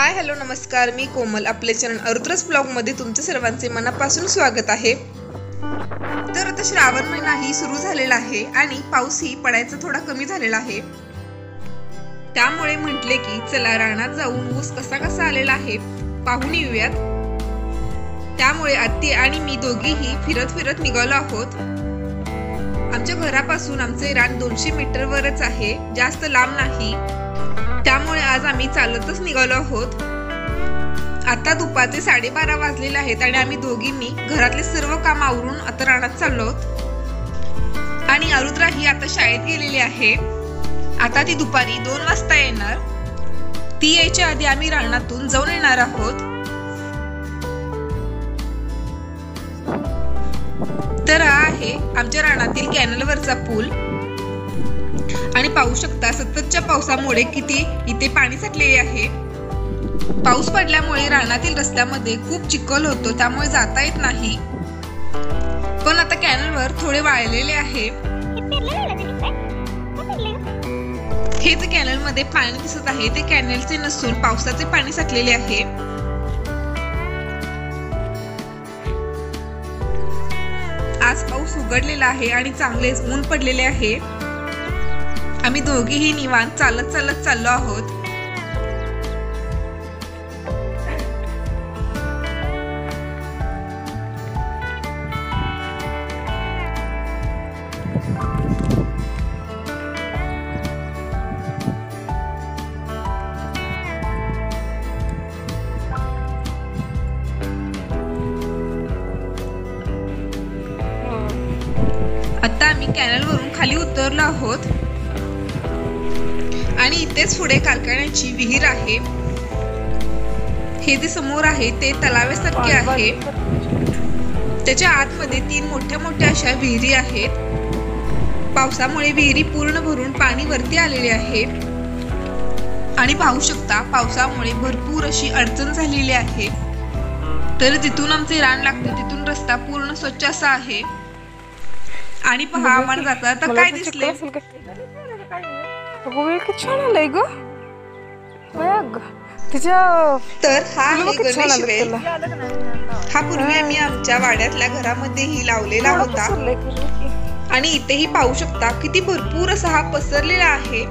Hi hello नमस्कार, मी कोमल. आपले channel आरुद्रस blog मध्ये तुमचे सर्वांचे मनापासून स्वागत आहे. तर आता श्रावण महिनाही सुरू झालेला आहे आणि पाऊसही पडायचा थोडा कमी झालेला आहे. त्यामुळे म्हटले की चला रानात जाऊन ऊस कसा कसा आलेला आहे पाहून येऊयात. त्यामुळे आत्ती आणि मी दोघीही फिरत फिरत निघालो आहोत. आमच्या घरापासून आमचे रान 200 मीटर वरच आहे, जास्त लांब नाही. त्यामुळे आज आम्ही चालतच निघालो आहोत. आता दुपारचे 12:30 वाजलेले आहेत आणि आम्ही दोघींनी घरातले सर्व काम आवरून आता रानात चाललो आहोत. आणि आरुद्रा ही आता शाळेत गेलेली आहे. आता ती दुपारी 2 वाजता येणार. ती यायच्या आधी आम्ही रानातून जाऊन येणार आहोत. तर हा आहे आमच्या रानातील कॅनलवरचा पूल. आणि पाहू शकता सततच्या पावसामुळे किती इथे पाणी साठलेले आहे. पाऊस पडल्यामुळे रानातील रस्त्यामध्ये खूप चिखल होतो, त्यामुळे जाता येत नाही. पण आता कॅनलवर थोडे वाळलेले आहे. हे जे कॅनल मध्ये पाणी दिसत आहे ते कॅनलचे नसून पावसाचे पाणी साठलेले आहे. आज पाऊस उघडलेला आहे आणि चांगलेच ऊन पडलेले आहे. आम्ही दोघीही निवांत चालत चालत चाललो आहोत. आता आम्ही कॅनलवरून खाली उतरलो आहोत आणि इथेच पुढे कारखान्याची विहीर आहे. हे जे समोर आहे ते तलावासारखे आहे. त्याच्या आतमध्ये 3 मोठ्या मोठ्या अशा विहिरी आहेत. पावसामुळे विहिरी पूर्ण भरून पाणी वरती आलेले आहे. आणि पाहू शकता पावसामुळे भरपूर अशी अडचण झालेली आहे. तर जिथून आमचे रान लागते तिथून रस्ता पूर्ण स्वच्छ असा आहे. आणि पहा आम्हाला जाता आता काय दिसले. तर हा आहे गणेश वेल. हा पूर्वी आम्ही आमच्या वाड्यातल्या घरामध्येही लावलेला होता. आणि इथेही पाहू शकता किती भरपूर असा हा पसरलेला आहे.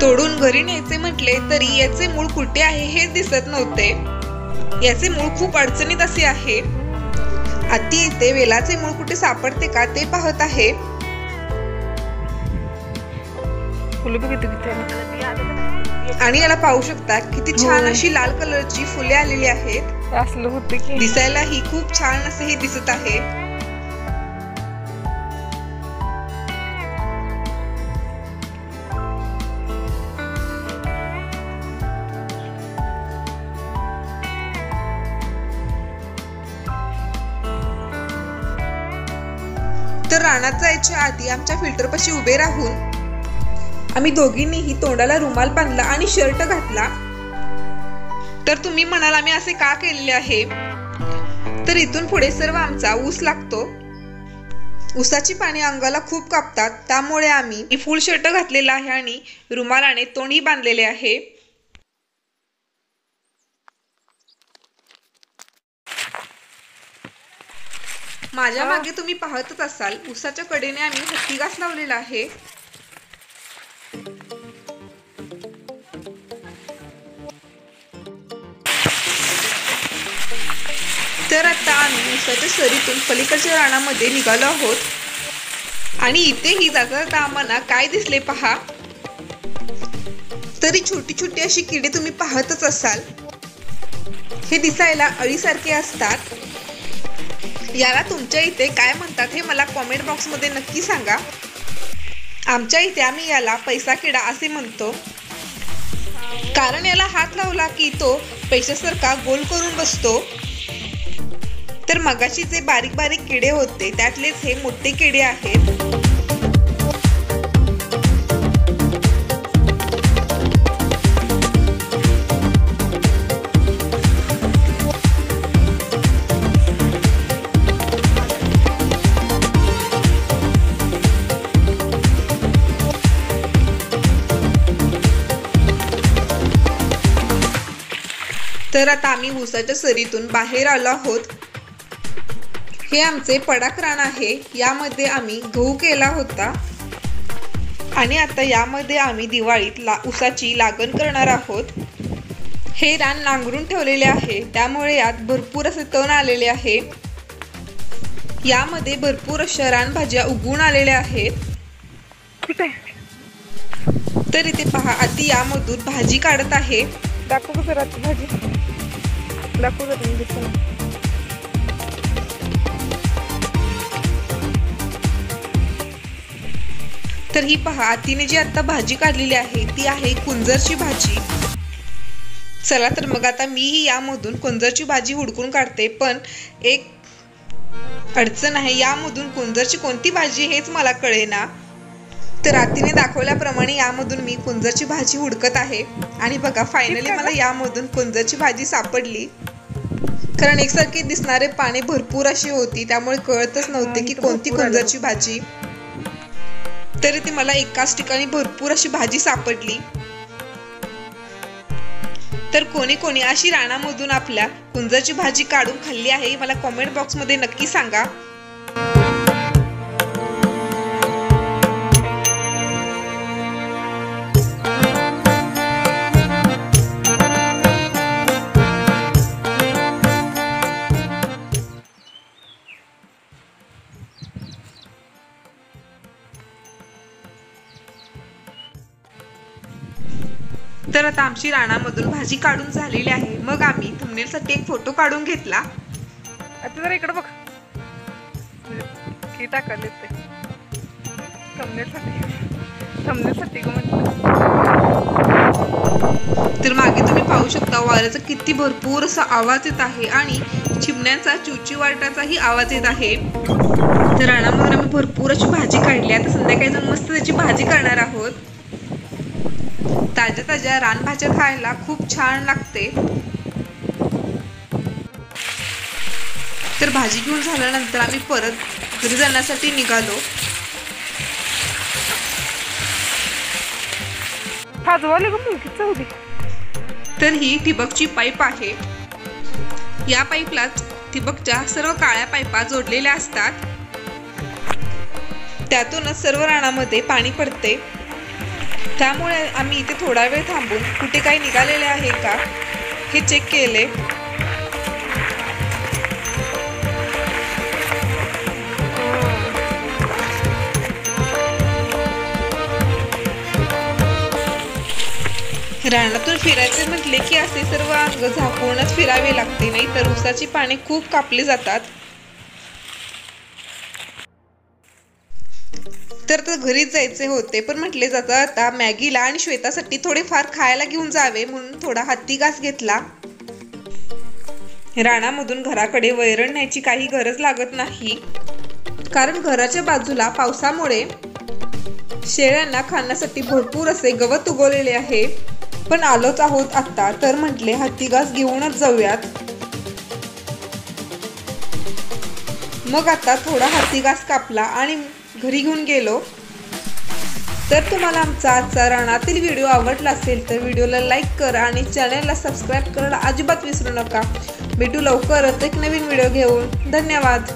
तोडून घरी न्यायचे म्हटले तरी याचे मूळ कुठे आहे हे दिसत नव्हते. याचे मूळ खूप अडचणीत असे आहे. आत्ती इथे वेलाचे मूळ कुठे सापडते का ते पाहत आहे. आणि याला पाहू शकता किती छान अशी लाल कलरची फुले आलेली आहेत. दिसायला ही खूप छान असे हे दिसत आहे. तर रानात जायच्या आधी आमच्या फिल्टर पाशी उभे राहून आम्ही दोघींनीही तोंडाला रुमाल बांधला आणि शर्ट घातला. तर तुम्ही म्हणाल आम्ही असे का केलेले आहे. तर इथून पुढे सर्व आमचा ऊस लागतो. ऊसाची पाने अंगाला खूप कापतात, त्यामुळे आम्ही फुल शर्ट घातलेला आहे आणि रुमालाने तोंडही बांधलेले आहे. माझ्या मागे तुम्ही पाहतच असाल ऊसाच्या कडेने आम्ही हत्ती घास लावलेला आहे. तर आता आम्ही ऊसाच्या सरीतून पलीकडच्या रानामध्ये निघालो आहोत. आणि इथेही जाता जाता आम्हाला काय दिसले पहा. तरी छोटी छोटी अशी किडे तुम्ही पाहतच असाल. हे दिसायला अळीसारखे असतात. याला तुमच्या इथे काय म्हणतात हे मला कॉमेंट बॉक्स मध्ये नक्की सांगा. आमच्या इथे आम्ही याला पैसा किडा असे म्हणतो. कारण याला हात लावला की तो पैशासारखा गोल करून बसतो. तर मगाशी जे बारीक बारीक किडे होते त्यातलेच हे मोठे किडे आहेत. तर आता आम्ही ऊसाच्या सरीतून बाहेर आलो आहोत। हे आमचे पडाक रान आहे। यामध्ये आम्ही गहू केला होता आणि आता यामध्ये आम्ही दिवाळीत ऊसाची लागण करणार आहोत। हे रान नांगरून ठेवलेले आहे, त्यामुळे यात भरपूर असे तण आलेले आहे। यामध्ये भरपूर अशा रानभाज्या उगवून आलेल्या आहेत। तर इथे पहा, आती यामधून भाजी काढत आहे। दाखव कसं राहते भाजी, दाखव जरा। तर ही पहा, आतीने जी आता भाजी काढलेली आहे ती आहे कुंजरची भाजी। चला तर मग आता मीही यामधून कुंजरची भाजी हुडकून काढते, पण एक अडचण आहे, यामधून कुंजरची कोणती भाजी हेच मला कळेना। तर आतीने दाखवल्याप्रमाणे यामधून मी कुंजरची भाजी हुडकत आहे आणि बघा फायनली मला यामधून कुंजरची भाजी सापडली। कारण एकसारखी दिसणारे पाने भरपूर अशी होती, त्यामुळे कळतच नव्हते की कोणती कुंजरची भाजी। तरी ती मला एकाच ठिकाणी भरपूर अशी भाजी सापडली। तर कोणी कोणी अशी रानामधून आपल्या कुंजरची भाजी काढून खाल्ली आहे, मला कमेंट बॉक्स मध्ये नक्की सांगा। तर आता आमची रानामधून भाजी काढून झालेली आहे। मग आम्ही थंबनेलसाठी एक फोटो काढून घेतला। आता जरा इकडे बघ, की टाकले ते थंबनेलसाठी तर मागे तुम्ही पाहू शकता वाऱ्याचा किती भरपूर असा आवाज येत आहे आणि चिमण्यांचा चिवचिवाटाचाही आवाज येत आहे। तर रानामधून आम्ही भरपूर अशी भाजी काढली। आता संध्याकाळी जाऊन मस्त त्याची भाजी करणार आहोत। ताज्या ताज्या रानभाज्या खायला खूप छान लागते। तर भाजी घेऊन झाल्यानंतर आम्ही परत घरी जाण्यासाठी निघालो। तर ही ठिबकची पाईप आहे। या पाईपला ठिबकच्या सर्व काळ्या पाईपा जोडलेल्या असतात, त्यातूनच सर्व रानामध्ये पाणी पडते। त्यामुळे आम्ही इथे थोडा वेळ थांबून कुठे काही निघालेले आहे का हे चेक केले। रानातून फिरायचे म्हटले की असे सर्व अंग झाकूनच फिरावे लागते, नाही तर ऊसाची पाने खूप कापली जातात। तर घरीच जायचे होते, पण म्हटले जाता आता मॅगीला आणि श्वेतासाठी थोडेफार खायला घेऊन जावे म्हणून थोडा हत्ती घास घेतला। रानामधून घराकडे वैरण न्यायची काही गरज लागत नाही, कारण घराच्या बाजूला पावसामुळे शेळ्यांना खाण्यासाठी भरपूर असे गवत उगवलेले आहे। पण आलोच आहोत आता, तर म्हटले हत्ती घास घेऊनच जाऊयात। मग आता थोडा हत्ती घास कापला आणि घरी घेऊन गेलो। तर तुम्हाला आमचा आजचा रानातील व्हिडिओ आवडला असेल तर व्हिडिओला लाईक करा आणि चॅनलला सबस्क्राईब करायला अजिबात विसरू नका। भेटू लवकरच एक नवीन व्हिडिओ घेऊन। धन्यवाद।